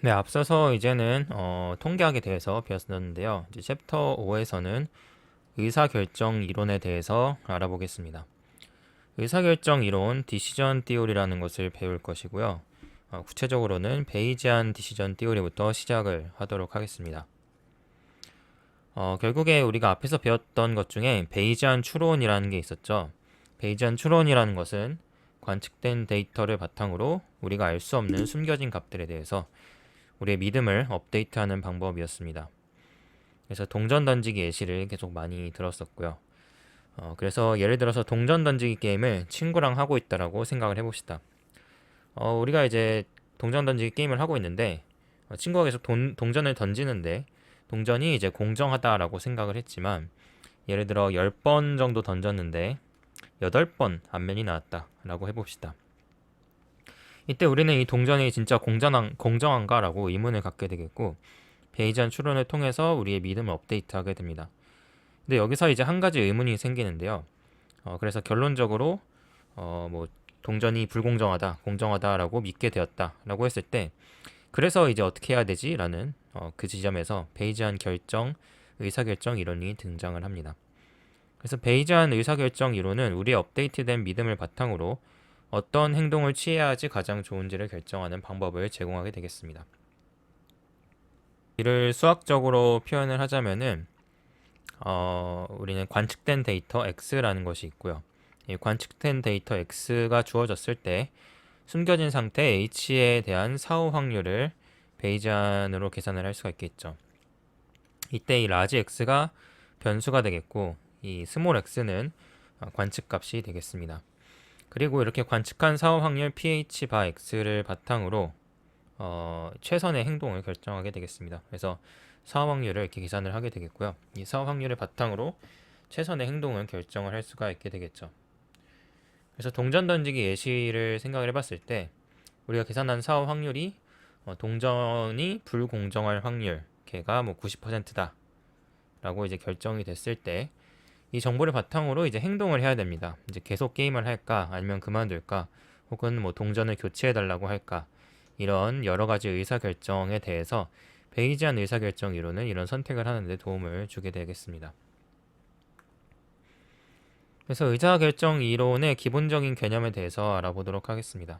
네, 앞서서 이제는 통계학에 대해서 배웠었는데요. 이제 챕터 5에서는 의사결정 이론에 대해서 알아보겠습니다. 의사결정 이론, 디시전 띠오리라는 것을 배울 것이고요. 구체적으로는 베이지안 디시전 띠오리부터 시작을 하도록 하겠습니다. 결국에 우리가 앞에서 배웠던 것 중에 베이지안 추론이라는 게 있었죠. 베이지안 추론이라는 것은 관측된 데이터를 바탕으로 우리가 알 수 없는 숨겨진 값들에 대해서 우리의 믿음을 업데이트하는 방법이었습니다. 그래서 동전 던지기 예시를 계속 많이 들었었고요. 그래서 예를 들어서 동전 던지기 게임을 친구랑 하고 있다라고 생각을 해봅시다. 우리가 이제 동전 던지기 게임을 하고 있는데 친구가 계속 동전을 던지는데 동전이 이제 공정하다라고 생각을 했지만 예를 들어 10번 정도 던졌는데 8번 앞면이 나왔다라고 해봅시다. 이때 우리는 이 동전이 진짜 공정한가라고 의문을 갖게 되겠고 베이지안 추론을 통해서 우리의 믿음을 업데이트하게 됩니다. 근데 여기서 이제 한 가지 의문이 생기는데요. 그래서 결론적으로 뭐 동전이 불공정하다, 공정하다라고 믿게 되었다라고 했을 때 그래서 이제 어떻게 해야 되지라는 그 지점에서 베이지안 의사결정 이론이 등장을 합니다. 그래서 베이지안 의사결정 이론은 우리의 업데이트된 믿음을 바탕으로 어떤 행동을 취해야지 가장 좋은지를 결정하는 방법을 제공하게 되겠습니다. 이를 수학적으로 표현을 하자면은 우리는 관측된 데이터 X라는 것이 있고요. 이 관측된 데이터 X가 주어졌을 때 숨겨진 상태 H에 대한 사후 확률을 베이지안으로 계산을 할 수가 있겠죠. 이때 이 라지 X가 변수가 되겠고 이 스몰 x는 관측값이 되겠습니다. 그리고 이렇게 관측한 사후 확률 pH 바 x를 바탕으로 최선의 행동을 결정하게 되겠습니다. 그래서 사후 확률을 이렇게 계산을 하게 되겠고요. 이 사후 확률을 바탕으로 최선의 행동을 결정을 할 수가 있게 되겠죠. 그래서 동전 던지기 예시를 생각을 해봤을 때 우리가 계산한 사후 확률이 동전이 불공정할 확률 걔가 뭐 90%다 라고 이제 결정이 됐을 때 이 정보를 바탕으로 이제 행동을 해야 됩니다. 이제 계속 게임을 할까 아니면 그만둘까 혹은 뭐 동전을 교체해 달라고 할까 이런 여러 가지 의사결정에 대해서 베이지안 의사결정 이론은 이런 선택을 하는 데 도움을 주게 되겠습니다. 그래서 의사결정 이론의 기본적인 개념에 대해서 알아보도록 하겠습니다.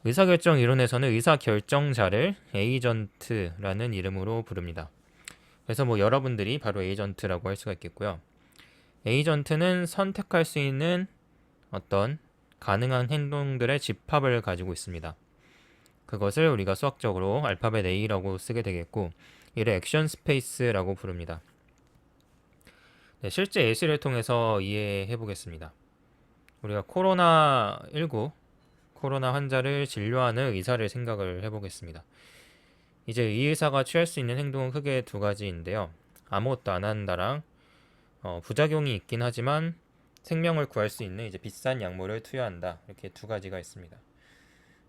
의사결정 이론에서는 의사결정자를 에이전트라는 이름으로 부릅니다. 그래서 뭐 여러분들이 바로 에이전트라고 할 수가 있겠고요. 에이전트는 선택할 수 있는 어떤 가능한 행동들의 집합을 가지고 있습니다. 그것을 우리가 수학적으로 알파벳 A라고 쓰게 되겠고 이를 액션 스페이스라고 부릅니다. 네, 실제 예시를 통해서 이해해 보겠습니다. 우리가 코로나 환자를 진료하는 의사를 생각을 해보겠습니다. 이제 이 의사가 취할 수 있는 행동은 크게 두 가지인데요. 아무것도 안 한다랑 부작용이 있긴 하지만 생명을 구할 수 있는 이제 비싼 약물을 투여한다. 이렇게 두 가지가 있습니다.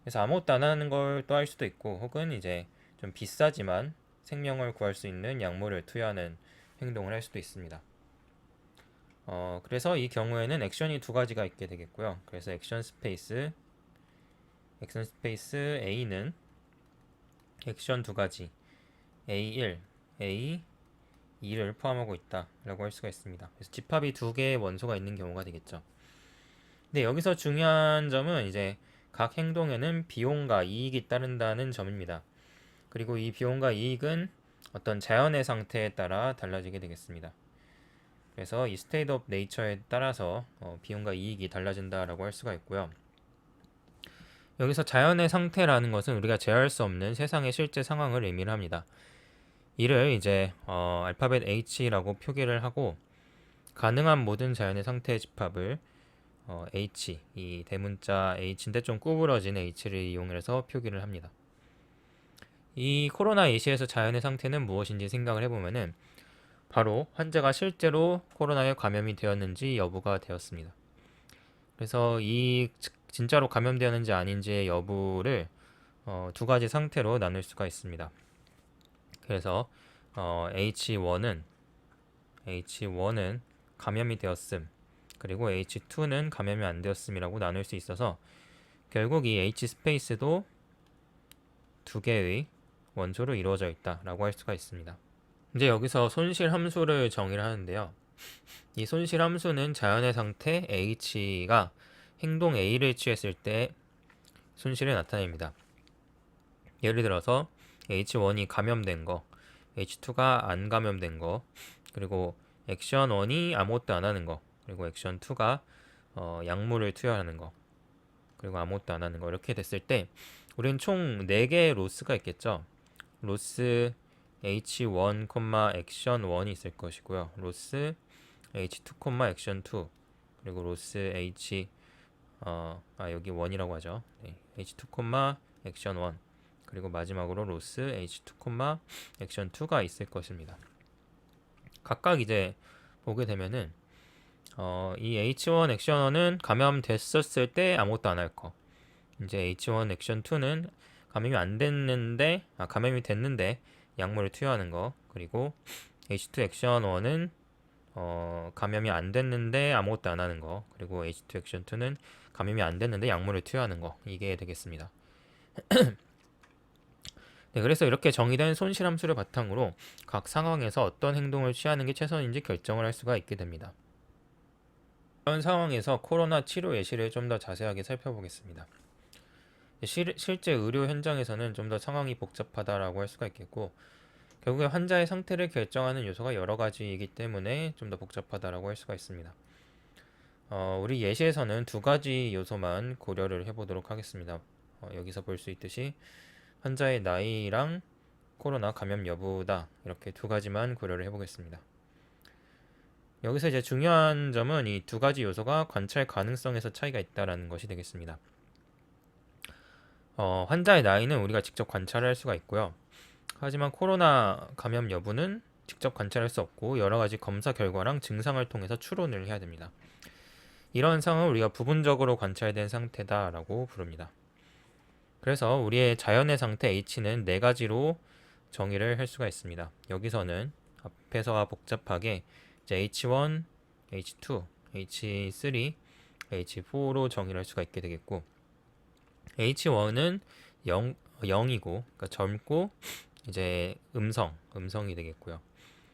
그래서 아무것도 안 하는 걸 또 할 수도 있고 혹은 이제 좀 비싸지만 생명을 구할 수 있는 약물을 투여하는 행동을 할 수도 있습니다. 그래서 이 경우에는 액션이 두 가지가 있게 되겠고요. 그래서 액션 스페이스 A는 액션 두 가지 A1, A2를 포함하고 있다라고 할 수가 있습니다. 그래서 집합이 두 개의 원소가 있는 경우가 되겠죠. 근데 여기서 중요한 점은 이제 각 행동에는 비용과 이익이 따른다는 점입니다. 그리고 이 비용과 이익은 어떤 자연의 상태에 따라 달라지게 되겠습니다. 그래서 이 state of nature에 따라서 비용과 이익이 달라진다라고 할 수가 있고요. 여기서 자연의 상태라는 것은 우리가 제어할 수 없는 세상의 실제 상황을 의미를 합니다. 이를 이제 알파벳 H라고 표기를 하고 가능한 모든 자연의 상태의 집합을 H, 이 대문자 H인데 좀 구부러진 H를 이용해서 표기를 합니다. 이 코로나 예시에서 자연의 상태는 무엇인지 생각을 해보면은 바로 환자가 실제로 코로나에 감염이 되었는지 여부가 되었습니다. 그래서 이 진짜로 감염되었는지 아닌지의 여부를 두 가지 상태로 나눌 수가 있습니다. 그래서 H1은 감염이 되었음, 그리고 H2는 감염이 안 되었음이라고 나눌 수 있어서 결국 이 H 스페이스도 두 개의 원소로 이루어져 있다라고 할 수가 있습니다. 이제 여기서 손실 함수를 정의를 하는데요. 이 손실 함수는 자연의 상태 H가 행동 A를 취했을 때 손실을 나타냅니다. 예를 들어서 H1이 감염된 거, H2가 안 감염된 거, 그리고 액션 1이 아무것도 안 하는 거, 그리고 액션 2가 약물을 투여하는 거, 그리고 아무것도 안 하는 거, 이렇게 됐을 때 우리는 총 4개의 로스가 있겠죠. 로스 H1, 액션 1이 있을 것이고요. 로스 H2, 액션 2, 그리고 로스 여기 1이라고 하죠. 네, H2, 액션 1, 그리고 마지막으로 로스 H2, 액션 2가 있을 것입니다. 각각 이제 보게 되면은 이 H1 액션 1은 감염됐었을 때 아무것도 안 할 거. 이제 H1 액션 2는 감염이 됐는데 약물을 투여하는 거. 그리고 H2 액션 1은 감염이 안 됐는데 아무것도 안 하는 거. 그리고 H2 액션 2는 감염이 안 됐는데 약물을 투여하는 거. 이게 되겠습니다. 네, 그래서 이렇게 정의된 손실 함수를 바탕으로 각 상황에서 어떤 행동을 취하는 게 최선인지 결정을 할 수가 있게 됩니다. 이런 상황에서 코로나 치료 예시를 좀 더 자세하게 살펴보겠습니다. 실제 의료 현장에서는 좀 더 상황이 복잡하다라고 할 수가 있겠고, 결국에 환자의 상태를 결정하는 요소가 여러 가지이기 때문에 좀 더 복잡하다라고 할 수가 있습니다. 우리 예시에서는 2가지 요소만 고려를 해보도록 하겠습니다. 여기서 볼 수 있듯이 환자의 나이랑 코로나 감염 여부다, 이렇게 2가지만 고려를 해보겠습니다. 여기서 이제 중요한 점은 이 2가지 요소가 관찰 가능성에서 차이가 있다라는 것이 되겠습니다. 환자의 나이는 우리가 직접 관찰할 수가 있고요. 하지만 코로나 감염 여부는 직접 관찰할 수 없고 여러 가지 검사 결과랑 증상을 통해서 추론을 해야 됩니다. 이런 상황을 우리가 부분적으로 관찰된 상태다라고 부릅니다. 그래서 우리의 자연의 상태 H는 4가지로 정의를 할 수가 있습니다. 여기서는 앞에서와 복잡하게 이제 H1, H2, H3, H4로 정의를 할 수가 있게 되겠고, H1은 0이고, 그러니까 젊고 이제 음성이 되겠고요.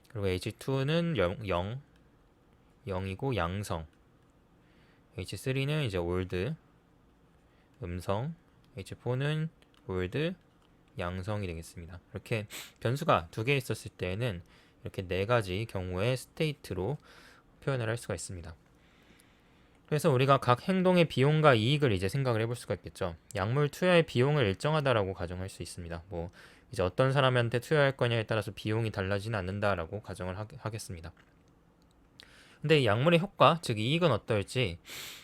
그리고 H2는 0이고 양성, H3는 이제 올드, 음성, H4는 올드, 양성이 되겠습니다. 이렇게 변수가 2개 있었을 때에는 이렇게 4가지 경우의 스테이트로 표현을 할 수가 있습니다. 그래서 우리가 각 행동의 비용과 이익을 이제 생각을 해볼 수가 있겠죠. 약물 투여의 비용을 일정하다라고 가정할 수 있습니다. 뭐 이제 어떤 사람한테 투여할 거냐에 따라서 비용이 달라지는 않는다라고 가정을 하겠습니다. 근데 이 약물의 효과, 즉 이익은 어떨지,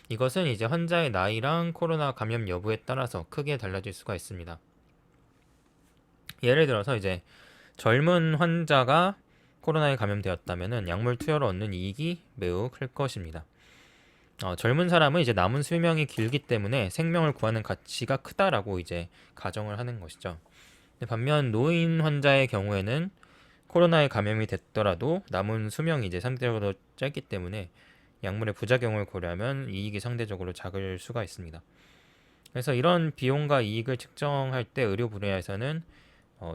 이것은 이제 환자의 나이랑 코로나 감염 여부에 따라서 크게 달라질 수가 있습니다. 예를 들어서 이제 젊은 환자가 코로나에 감염되었다면은 약물 투여로 얻는 이익이 매우 클 것입니다. 젊은 사람은 이제 남은 수명이 길기 때문에 생명을 구하는 가치가 크다라고 이제 가정을 하는 것이죠. 반면 노인 환자의 경우에는 코로나에 감염이 됐더라도 남은 수명이 이제 상대적으로 짧기 때문에 약물의 부작용을 고려하면 이익이 상대적으로 작을 수가 있습니다. 그래서 이런 비용과 이익을 측정할 때 의료 분야에서는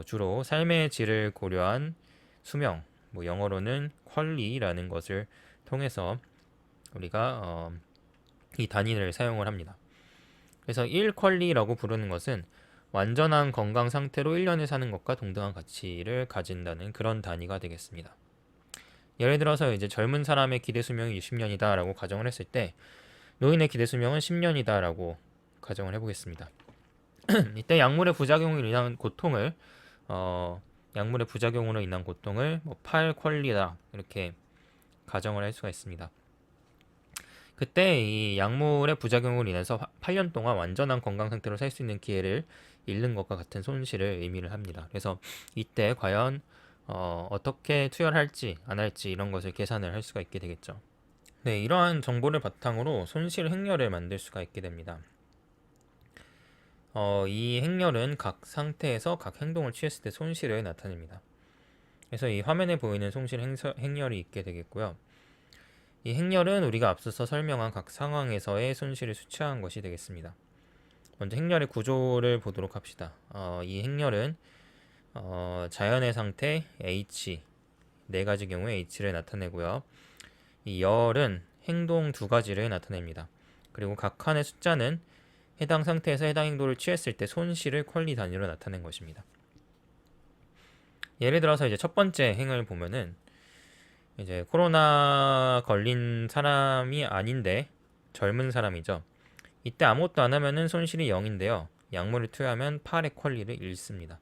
주로 삶의 질을 고려한 수명, 뭐 영어로는 퀄리라는 것을 통해서 우리가 이 단위를 사용을 합니다. 그래서 1퀄리라고 부르는 것은 완전한 건강 상태로 1년을 사는 것과 동등한 가치를 가진다는 그런 단위가 되겠습니다. 예를 들어서 이제 젊은 사람의 기대 수명이 60년이다 라고 가정을 했을 때 노인의 기대 수명은 10년이다 라고 가정을 해보겠습니다. 이때 약물의 부작용으로 인한 고통을 뭐 8퀄리다 이렇게 가정을 할 수가 있습니다. 그때 이 약물의 부작용으로 인해서 8년 동안 완전한 건강 상태로 살 수 있는 기회를 잃는 것과 같은 손실을 의미를 합니다. 그래서 이때 과연 어떻게 투여를 할지 안 할지 이런 것을 계산을 할 수가 있게 되겠죠. 네, 이러한 정보를 바탕으로 손실 행렬을 만들 수가 있게 됩니다. 이 행렬은 각 상태에서 각 행동을 취했을 때 손실을 나타냅니다. 그래서 이 화면에 보이는 손실 행렬이 있게 되겠고요. 이 행렬은 우리가 앞서서 설명한 각 상황에서의 손실을 수치한 것이 되겠습니다. 먼저 행렬의 구조를 보도록 합시다. 이 행렬은 자연의 상태 H, 네 가지 경우에 H를 나타내고요. 이 열은 행동 두 가지를 나타냅니다. 그리고 각 칸의 숫자는 해당 상태에서 해당 행동을 취했을 때 손실을 퀄리 단위로 나타낸 것입니다. 예를 들어서 이제 첫 번째 행을 보면은 이제 코로나 걸린 사람이 아닌데 젊은 사람이죠. 이때 아무것도 안 하면은 손실이 0인데요. 약물을 투여하면 8의 퀄리를 잃습니다.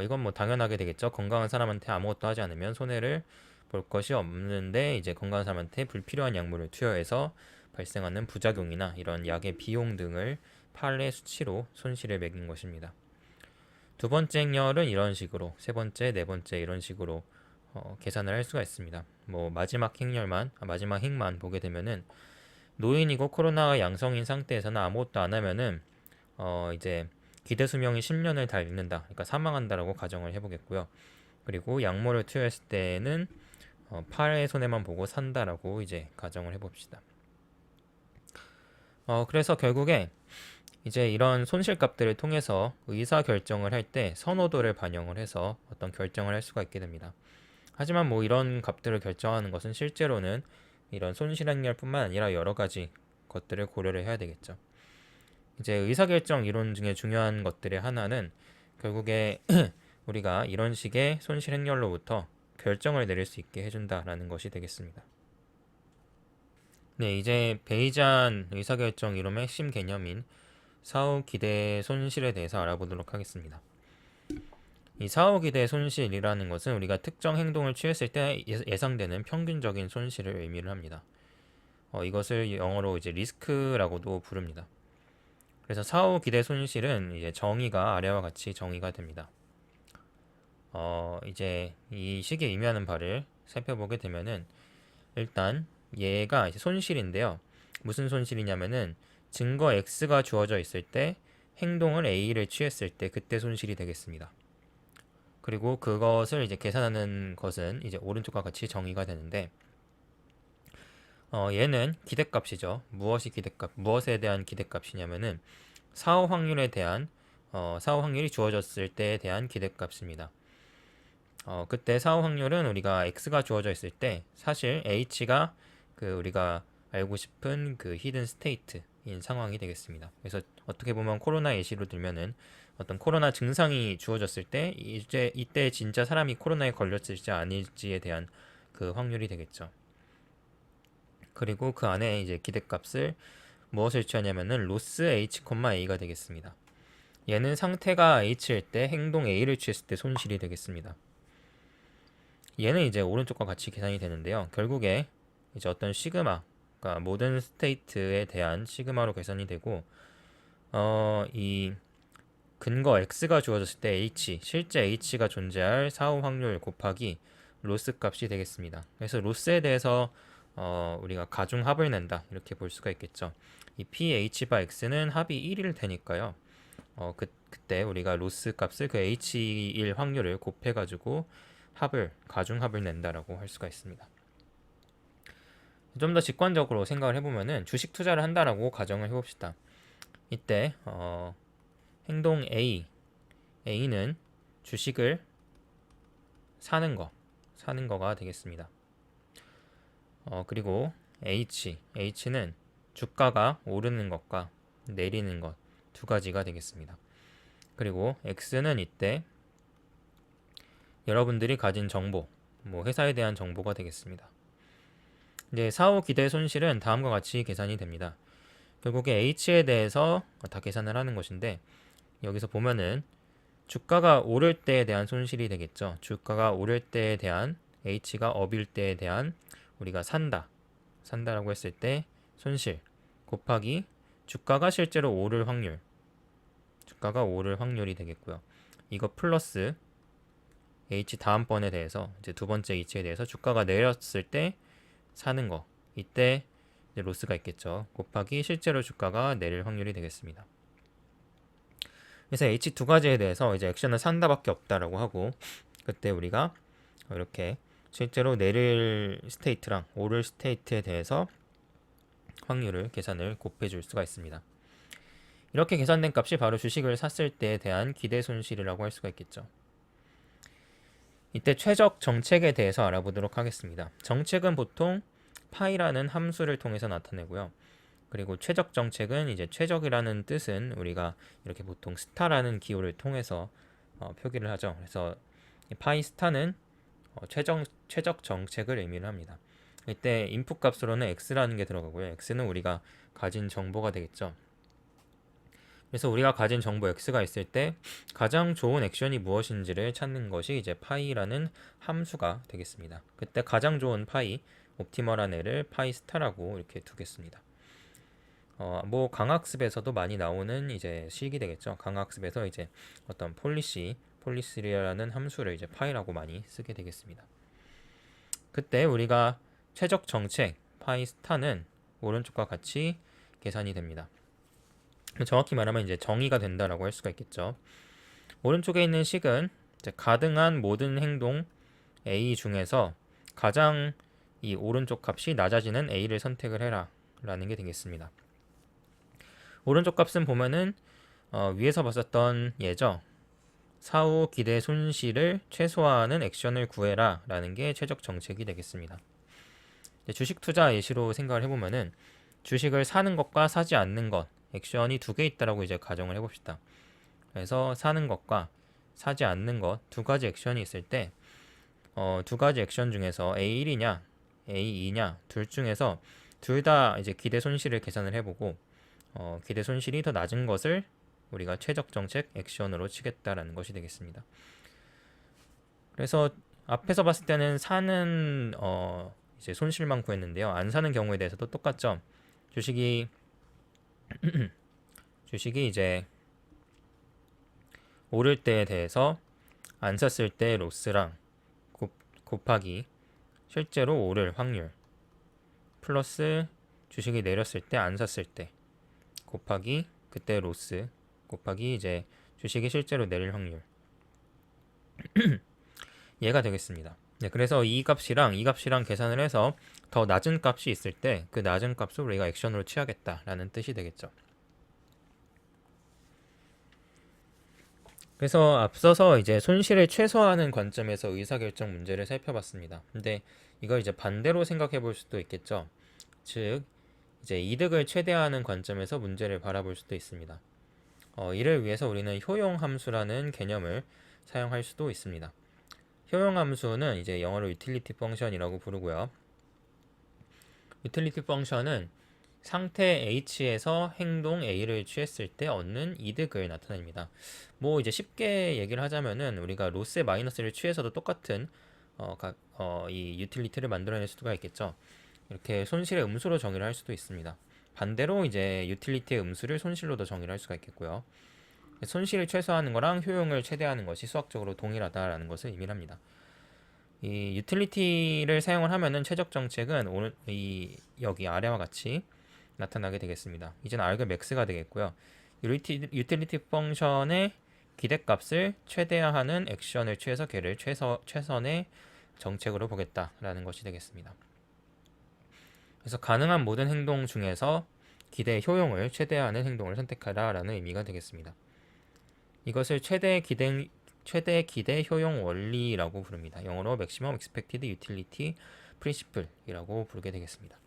이건 뭐 당연하게 되겠죠. 건강한 사람한테 아무것도 하지 않으면 손해를 볼 것이 없는데 이제 건강한 사람한테 불필요한 약물을 투여해서 발생하는 부작용이나 이런 약의 비용 등을 8의 수치로 손실을 매긴 것입니다. 두 번째 행렬은 이런 식으로, 세 번째, 네 번째 이런 식으로 계산을 할 수가 있습니다. 뭐 마지막 행만 보게 되면은 노인이고 코로나가 양성인 상태에서는 아무것도 안 하면은 이제 기대 수명이 10년을 달린다. 그러니까 사망한다라고 가정을 해보겠고요. 그리고 약물을 투여했을 때는 8의 손해만 보고 산다라고 이제 가정을 해봅시다. 그래서 결국에 이제 이런 손실값들을 통해서 의사 결정을 할 때 선호도를 반영을 해서 어떤 결정을 할 수가 있게 됩니다. 하지만 뭐 이런 값들을 결정하는 것은 실제로는 이런 손실행렬뿐만 아니라 여러 가지 것들을 고려를 해야 되겠죠. 이제 의사결정 이론 중에 중요한 것들의 하나는 결국에 우리가 이런 식의 손실행렬로부터 결정을 내릴 수 있게 해준다라는 것이 되겠습니다. 네, 이제 베이지안 의사결정 이론의 핵심 개념인 사후 기대 손실에 대해서 알아보도록 하겠습니다. 이 사후 기대 손실이라는 것은 우리가 특정 행동을 취했을 때 예상되는 평균적인 손실을 의미를 합니다. 이것을 영어로 이제 리스크라고도 부릅니다. 그래서 사후 기대 손실은 이제 정의가 아래와 같이 정의가 됩니다. 이제 이 식이 의미하는 바를 살펴보게 되면은 일단 얘가 이제 손실인데요. 무슨 손실이냐면은 증거 X가 주어져 있을 때 행동을 A를 취했을 때 그때 손실이 되겠습니다. 그리고 그것을 이제 계산하는 것은 이제 오른쪽과 같이 정의가 되는데 얘는 기대값이죠. 무엇에 대한 기대값이냐면은 사후 확률에 대한 사후 확률이 주어졌을 때에 대한 기대값입니다. 그때 사후 확률은 우리가 x가 주어져 있을 때 사실 h가 그 우리가 알고 싶은 그 히든 스테이트인 상황이 되겠습니다. 그래서 어떻게 보면 코로나 예시로 들면은 어떤 코로나 증상이 주어졌을 때 이때 진짜 사람이 코로나에 걸렸을지 아닐지에 대한 그 확률이 되겠죠. 그리고 그 안에 이제 기대값을 무엇을 취하냐면은 로스 h, a가 되겠습니다. 얘는 상태가 h일 때 행동 a를 취했을 때 손실이 되겠습니다. 얘는 이제 오른쪽과 같이 계산이 되는데요. 결국에 이제 어떤 시그마, 그러니까 모든 스테이트에 대한 시그마로 계산이 되고, 이 근거 x가 주어졌을 때 h, 실제 h가 존재할 사후 확률 곱하기 로스 값이 되겠습니다. 그래서 로스에 대해서 우리가 가중합을 낸다 이렇게 볼 수가 있겠죠. 이 ph/x는 합이 1일 테니까요. 그때 우리가 로스 값을 그 h1 확률을 곱해가지고 가중합을 낸다라고 할 수가 있습니다. 좀 더 직관적으로 생각을 해보면은 주식 투자를 한다라고 가정을 해봅시다. 이때 행동 A는 주식을 사는 거가 되겠습니다. 그리고 H는 주가가 오르는 것과 내리는 것 두 가지가 되겠습니다. 그리고 X는 이때 여러분들이 가진 정보, 뭐 회사에 대한 정보가 되겠습니다. 이제 사후 기대 손실은 다음과 같이 계산이 됩니다. 결국에 H에 대해서 다 계산을 하는 것인데 여기서 보면은 주가가 오를 때에 대한 손실이 되겠죠. 주가가 오를 때에 대한 H가 업일 때에 대한 우리가 산다라고 했을 때 손실 곱하기 주가가 실제로 오를 확률이 되겠고요. 이거 플러스 H 다음번에 대해서 이제 두 번째 H에 대해서 주가가 내렸을 때 사는 거 이때 이제 로스가 있겠죠. 곱하기 실제로 주가가 내릴 확률이 되겠습니다. 그래서 H 두 가지에 대해서 이제 액션을 산다밖에 없다라고 하고 그때 우리가 이렇게 실제로 내릴 스테이트랑 오를 스테이트에 대해서 확률을 계산을 곱해 줄 수가 있습니다. 이렇게 계산된 값이 바로 주식을 샀을 때에 대한 기대 손실이라고 할 수가 있겠죠. 이때 최적 정책에 대해서 알아보도록 하겠습니다. 정책은 보통 파이라는 함수를 통해서 나타내고요. 그리고 최적 정책은 이제 최적이라는 뜻은 우리가 이렇게 보통 스타라는 기호를 통해서 표기를 하죠. 그래서 파이 스타는 최적 정책을 의미를 합니다. 이때 인풋 값으로는 x라는 게 들어가고요. x는 우리가 가진 정보가 되겠죠. 그래서 우리가 가진 정보 x가 있을 때 가장 좋은 액션이 무엇인지를 찾는 것이 이제 파이라는 함수가 되겠습니다. 그때 가장 좋은 파이, 옵티멀한 애를 파이 스타라고 이렇게 두겠습니다. 뭐 강학습에서도 많이 나오는 이제 식이 되겠죠. 강학습에서 이제 어떤 폴리시라는 함수를 이제 파이라고 많이 쓰게 되겠습니다. 그때 우리가 최적 정책 파이 스타는 오른쪽과 같이 계산이 됩니다. 정확히 말하면 이제 정의가 된다라고 할 수가 있겠죠. 오른쪽에 있는 식은 이제 가등한 모든 행동 A 중에서 가장 이 오른쪽 값이 낮아지는 A를 선택을 해라 라는 게 되겠습니다. 오른쪽 값은 보면은 위에서 봤었던 예죠. 사후 기대 손실을 최소화하는 액션을 구해라 라는 게 최적 정책이 되겠습니다. 주식 투자 예시로 생각을 해보면은 주식을 사는 것과 사지 않는 것 액션이 두 개 있다라고 이제 가정을 해봅시다. 그래서 사는 것과 사지 않는 것 두 가지 액션이 있을 때 두 가지 액션 중에서 A1이냐 A2냐 둘 중에서 둘 다 이제 기대 손실을 계산을 해보고 기대 손실이 더 낮은 것을 우리가 최적 정책 액션으로 치겠다라는 것이 되겠습니다. 그래서 앞에서 봤을 때는 사는 이제 손실만 구했는데요. 안 사는 경우에 대해서도 똑같죠. 주식이 이제 오를 때에 대해서 안 샀을 때 로스랑 곱하기 실제로 오를 확률 플러스 주식이 내렸을 때 안 샀을 때 곱하기 그때 로스 곱하기 이제 주식이 실제로 내릴 확률 얘가 되겠습니다. 네, 그래서 이 값이랑 계산을 해서 더 낮은 값이 있을 때 그 낮은 값을 우리가 액션으로 취하겠다라는 뜻이 되겠죠. 그래서 앞서서 이제 손실을 최소화하는 관점에서 의사결정 문제를 살펴봤습니다. 근데 이걸 이제 반대로 생각해 볼 수도 있겠죠. 즉 이제 이득을 최대화하는 관점에서 문제를 바라볼 수도 있습니다. 이를 위해서 우리는 효용 함수라는 개념을 사용할 수도 있습니다. 효용 함수는 이제 영어로 유틸리티 펑션이라고 부르고요. 유틸리티 펑션은 상태 H에서 행동 A를 취했을 때 얻는 이득을 나타냅니다. 뭐 이제 쉽게 얘기를 하자면은 우리가 로스의 마이너스를 취해서도 똑같은 이 유틸리티를 만들어낼 수가 있겠죠. 이렇게 손실의 음수로 정의를 할 수도 있습니다. 반대로 이제 유틸리티의 음수를 손실로도 정의를 할 수가 있겠고요. 손실을 최소화하는 거랑 효용을 최대화하는 것이 수학적으로 동일하다라는 것을 의미합니다. 이 유틸리티를 사용을 하면은 최적 정책은 여기 아래와 같이 나타나게 되겠습니다. 이제는 argmax가 되겠고요. 유틸리티 펑션의 기대값을 최대화하는 액션을 취해서 걔를 최선의 정책으로 보겠다라는 것이 되겠습니다. 그래서 가능한 모든 행동 중에서 기대 효용을 최대화하는 행동을 선택하라라는 의미가 되겠습니다. 이것을 최대 기대 효용 원리라고 부릅니다. 영어로 Maximum Expected Utility Principle이라고 부르게 되겠습니다.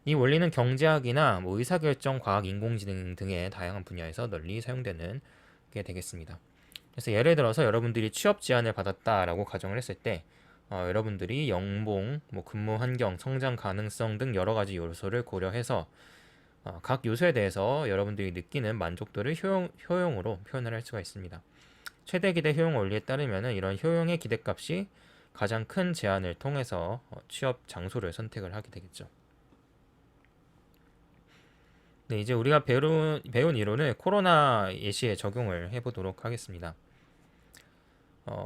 이 원리는 경제학이나 의사결정, 과학, 인공지능 등의 다양한 분야에서 널리 사용되는 게 되겠습니다. 그래서 예를 들어서 여러분들이 취업 제안을 받았다라고 가정을 했을 때 여러분들이 연봉, 근무 환경, 성장 가능성 등 여러 가지 요소를 고려해서 각 요소에 대해서 여러분들이 느끼는 만족도를 효용으로 표현을 할 수가 있습니다. 최대 기대 효용 원리에 따르면 이런 효용의 기대값이 가장 큰 제한을 통해서 취업 장소를 선택을 하게 되겠죠. 네, 이제 우리가 배운 이론을 코로나 예시에 적용을 해보도록 하겠습니다.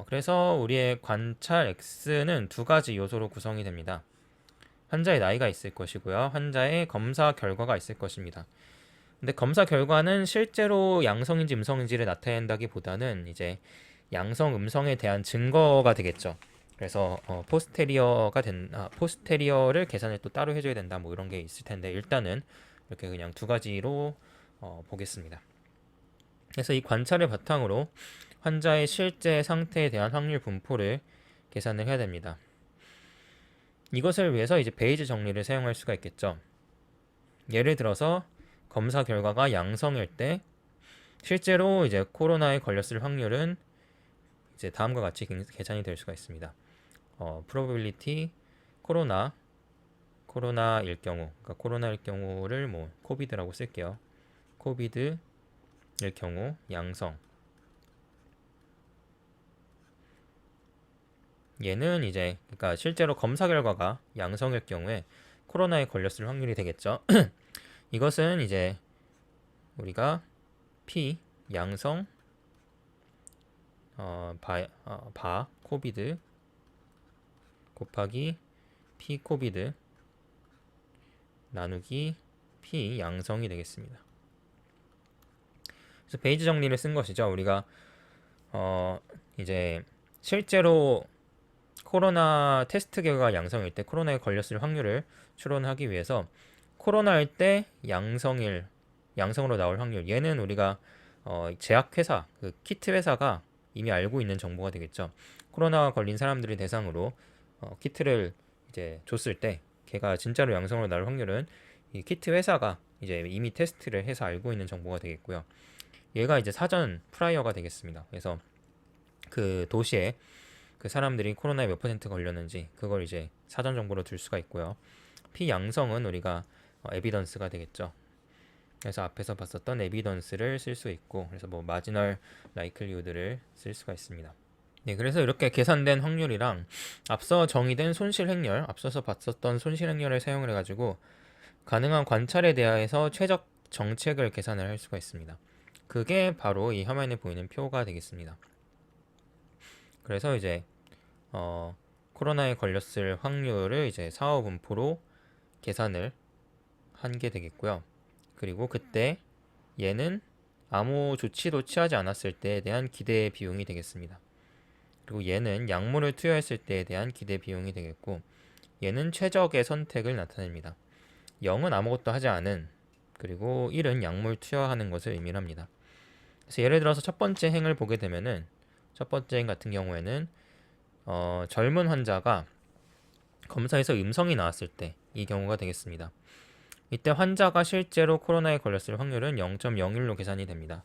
그래서 우리의 관찰 X는 두 가지 요소로 구성이 됩니다. 환자의 나이가 있을 것이고요. 환자의 검사 결과가 있을 것입니다. 근데 검사 결과는 실제로 양성인지 음성인지를 나타낸다기보다는 이제 양성, 음성에 대한 증거가 되겠죠. 그래서 포스테리어를 계산을 또 따로 해줘야 된다. 뭐 이런 게 있을 텐데 일단은 이렇게 그냥 두 가지로 보겠습니다. 그래서 이 관찰을 바탕으로 환자의 실제 상태에 대한 확률 분포를 계산을 해야 됩니다. 이것을 위해서 이제 베이지 정리를 사용할 수가 있겠죠. 예를 들어서 검사 결과가 양성일 때 실제로 이제 코로나에 걸렸을 확률은 이제 다음과 같이 계산이 될 수가 있습니다. probability 코로나일 경우, 그러니까 코로나일 경우를 뭐 코비드라고 쓸게요. 코비드일 경우 양성. 얘는 이제 그러니까 실제로 검사 결과가 양성일 경우에 코로나에 걸렸을 확률이 되겠죠. 이것은 이제 우리가 P 양성 코비드 곱하기 P 코비드 나누기 P 양성이 되겠습니다. 그래서 베이지 정리를 쓴 것이죠. 우리가 이제 실제로 코로나 테스트 결과가 양성일 때 코로나에 걸렸을 확률을 추론하기 위해서 코로나일 때 양성으로 나올 확률, 얘는 우리가 제약회사, 그 키트 회사가 이미 알고 있는 정보가 되겠죠. 코로나 걸린 사람들을 대상으로 키트를 이제 줬을 때 걔가 진짜로 양성으로 나올 확률은 이 키트 회사가 이제 이미 테스트를 해서 알고 있는 정보가 되겠고요. 얘가 이제 사전 프라이어가 되겠습니다. 그래서 그 도시에 그 사람들이 코로나에 몇 퍼센트 걸렸는지 그걸 이제 사전 정보로 줄 수가 있고요. 피양성은 우리가 에비던스가 되겠죠. 그래서 앞에서 봤었던 에비던스를 쓸 수 있고, 그래서 뭐 마지널 라이클리우드를 쓸 수가 있습니다. 네, 그래서 이렇게 계산된 확률이랑 앞서 정의된 손실행렬, 앞서서 봤었던 손실행렬을 사용을 해가지고 가능한 관찰에 대하여서 최적 정책을 계산을 할 수가 있습니다. 그게 바로 이 화면에 보이는 표가 되겠습니다. 그래서 이제 코로나에 걸렸을 확률을 이제 사후 분포로 계산을 한 게 되겠고요. 그리고 그때 얘는 아무 조치도 취하지 않았을 때에 대한 기대 비용이 되겠습니다. 그리고 얘는 약물을 투여했을 때에 대한 기대 비용이 되겠고, 얘는 최적의 선택을 나타냅니다. 0은 아무것도 하지 않은, 그리고 1은 약물 투여하는 것을 의미합니다. 그래서 예를 들어서 첫 번째 행을 보게 되면은, 첫 번째 행 같은 경우에는 젊은 환자가 검사에서 음성이 나왔을 때 이 경우가 되겠습니다. 이때 환자가 실제로 코로나에 걸렸을 확률은 0.01로 계산이 됩니다.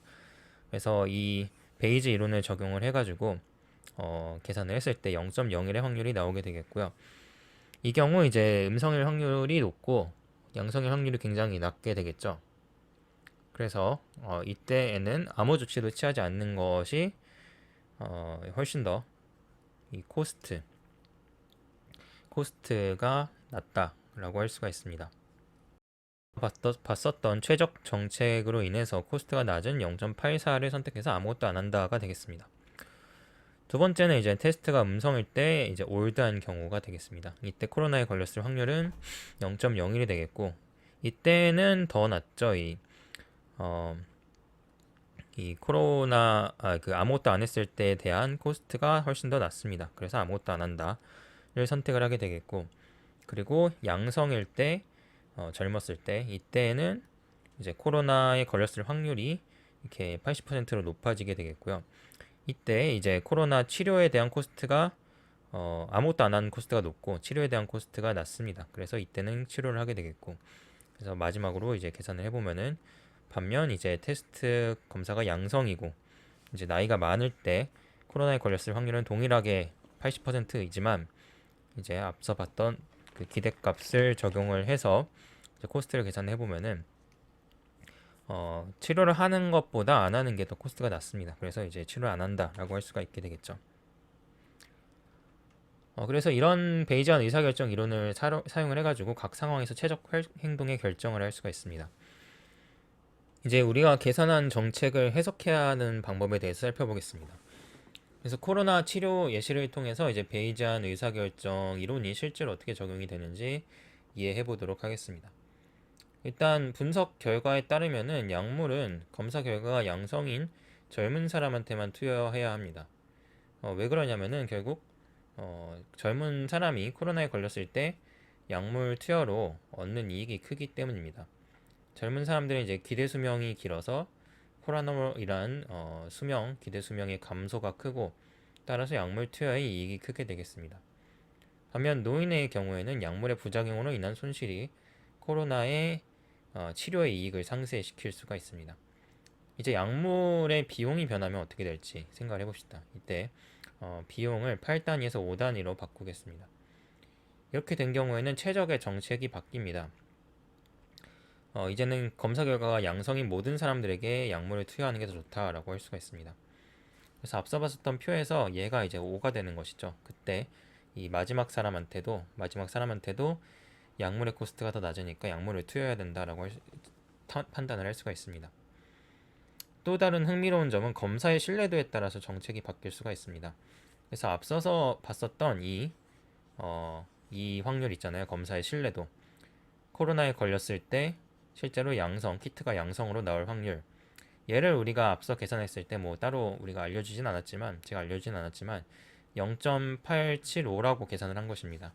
그래서 이 베이지 이론을 적용을 해가지고 계산을 했을 때 0.01의 확률이 나오게 되겠고요. 이 경우 이제 음성일 확률이 높고 양성일 확률이 굉장히 낮게 되겠죠. 그래서 이때에는 아무 조치도 취하지 않는 것이 훨씬 더 이 코스트가 낮다라고 할 수가 있습니다. 봤었던 최적 정책으로 인해서 코스트가 낮은 0.84를 선택해서 아무것도 안 한다가 되겠습니다. 두 번째는 이제 테스트가 음성일 때 이제 올드한 경우가 되겠습니다. 이때 코로나에 걸렸을 확률은 0.01이 되겠고, 이때는 더 낮죠. 이 코로나 아무것도 안 했을 때에 대한 코스트가 훨씬 더 낮습니다. 그래서 아무것도 안 한다를 선택을 하게 되겠고, 그리고 양성일 때 젊었을 때 이때는 이제 코로나에 걸렸을 확률이 이렇게 80%로 높아지게 되겠고요. 이때 이제 코로나 치료에 대한 코스트가 아무것도 안 하는 코스트가 높고 치료에 대한 코스트가 낮습니다. 그래서 이때는 치료를 하게 되겠고, 그래서 마지막으로 이제 계산을 해보면은 반면 이제 테스트 검사가 양성이고 이제 나이가 많을 때 코로나에 걸렸을 확률은 동일하게 80%이지만 이제 앞서 봤던 그 기대값을 적용을 해서 이제 코스트를 계산해 보면은 치료를 하는 것보다 안 하는 게 더 코스트가 낮습니다. 그래서 이제 치료를 안 한다라고 할 수가 있게 되겠죠. 그래서 이런 베이지안 의사결정 이론을 사용을 해가지고 각 상황에서 최적 행동의 결정을 할 수가 있습니다. 이제 우리가 계산한 정책을 해석해야 하는 방법에 대해서 살펴보겠습니다. 그래서 코로나 치료 예시를 통해서 이제 베이지안 의사결정 이론이 실제로 어떻게 적용이 되는지 이해해 보도록 하겠습니다. 일단 분석 결과에 따르면은 약물은 검사 결과가 양성인 젊은 사람한테만 투여해야 합니다. 왜 그러냐면은 결국 젊은 사람이 코로나에 걸렸을 때 약물 투여로 얻는 이익이 크기 때문입니다. 젊은 사람들은 이제 기대 수명이 길어서 호라노이란 수명, 기대 수명의 감소가 크고 따라서 약물 투여의 이익이 크게 되겠습니다. 반면 노인의 경우에는 약물의 부작용으로 인한 손실이 코로나의 치료의 이익을 상쇄시킬 수가 있습니다. 이제 약물의 비용이 변하면 어떻게 될지 생각을 해봅시다. 이때 비용을 8단위에서 5단위로 바꾸겠습니다. 이렇게 된 경우에는 최적의 정책이 바뀝니다. 이제는 검사 결과가 양성인 모든 사람들에게 약물을 투여하는 게 더 좋다라고 할 수가 있습니다. 그래서 앞서 봤었던 표에서 얘가 이제 5가 되는 것이죠. 그때 이 마지막 사람한테도 약물의 코스트가 더 낮으니까 약물을 투여해야 된다라고 판단을 할 수가 있습니다. 또 다른 흥미로운 점은 검사의 신뢰도에 따라서 정책이 바뀔 수가 있습니다. 그래서 앞서서 봤었던 이 확률 있잖아요. 검사의 신뢰도. 코로나에 걸렸을 때 실제로 키트가 양성으로 나올 확률. 얘를 우리가 앞서 계산했을 때 뭐 따로 우리가 제가 알려주진 않았지만 0.875라고 계산을 한 것입니다.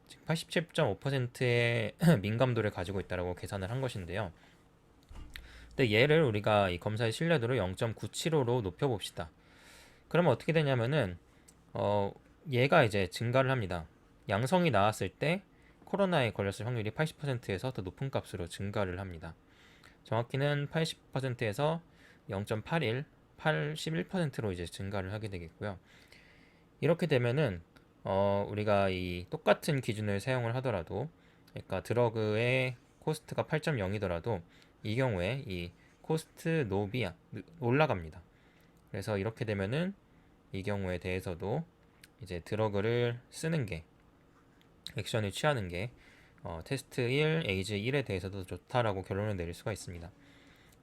즉 87.5%의 민감도를 가지고 있다라고 계산을 한 것인데요. 근데 얘를 우리가 이 검사의 신뢰도를 0.975로 높여봅시다. 그러면 어떻게 되냐면은 얘가 이제 증가를 합니다. 양성이 나왔을 때 코로나에 걸렸을 확률이 80%에서 더 높은 값으로 증가를 합니다. 정확히는 80%에서 0.81, 81%로 이제 증가를 하게 되겠고요. 이렇게 되면은 우리가 이 똑같은 기준을 사용을 하더라도, 그러니까 드러그의 코스트가 8.0이더라도 이 경우에 이 코스트 노비 올라갑니다. 그래서 이렇게 되면은 이 경우에 대해서도 이제 드러그를 쓰는 게 액션을 취하는 게 테스트 1, 에이즈 1에 대해서도 좋다라고 결론을 내릴 수가 있습니다.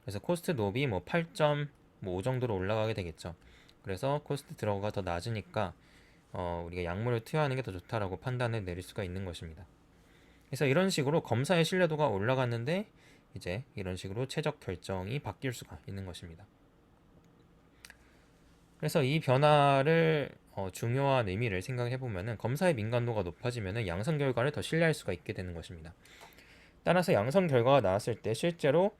그래서 코스트 노비 8.5 정도로 올라가게 되겠죠. 그래서 코스트 드러그가 더 낮으니까 우리가 약물을 투여하는 게 더 좋다라고 판단을 내릴 수가 있는 것입니다. 그래서 이런 식으로 검사의 신뢰도가 올라갔는데 이제 이런 식으로 최적 결정이 바뀔 수가 있는 것입니다. 그래서 이 변화를 중요한 의미를 생각해 보면은 검사의 민감도가 높아지면은 양성 결과를 더 신뢰할 수가 있게 되는 것입니다. 따라서 양성 결과가 나왔을 때 실제로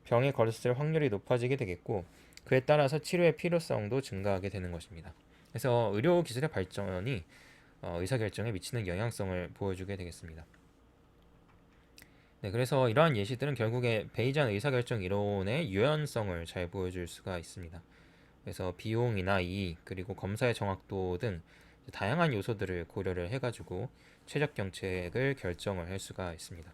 병에 걸렸을 확률이 높아지게 되겠고 그에 따라서 치료의 필요성도 증가하게 되는 것입니다. 그래서 의료 기술의 발전이 의사결정에 미치는 영향성을 보여주게 되겠습니다. 네, 그래서 이러한 예시들은 결국에 베이지안 의사결정 이론의 유연성을 잘 보여줄 수가 있습니다. 그래서 비용이나 이익, 그리고 검사의 정확도 등 다양한 요소들을 고려를 해가지고 최적 정책을 결정을 할 수가 있습니다.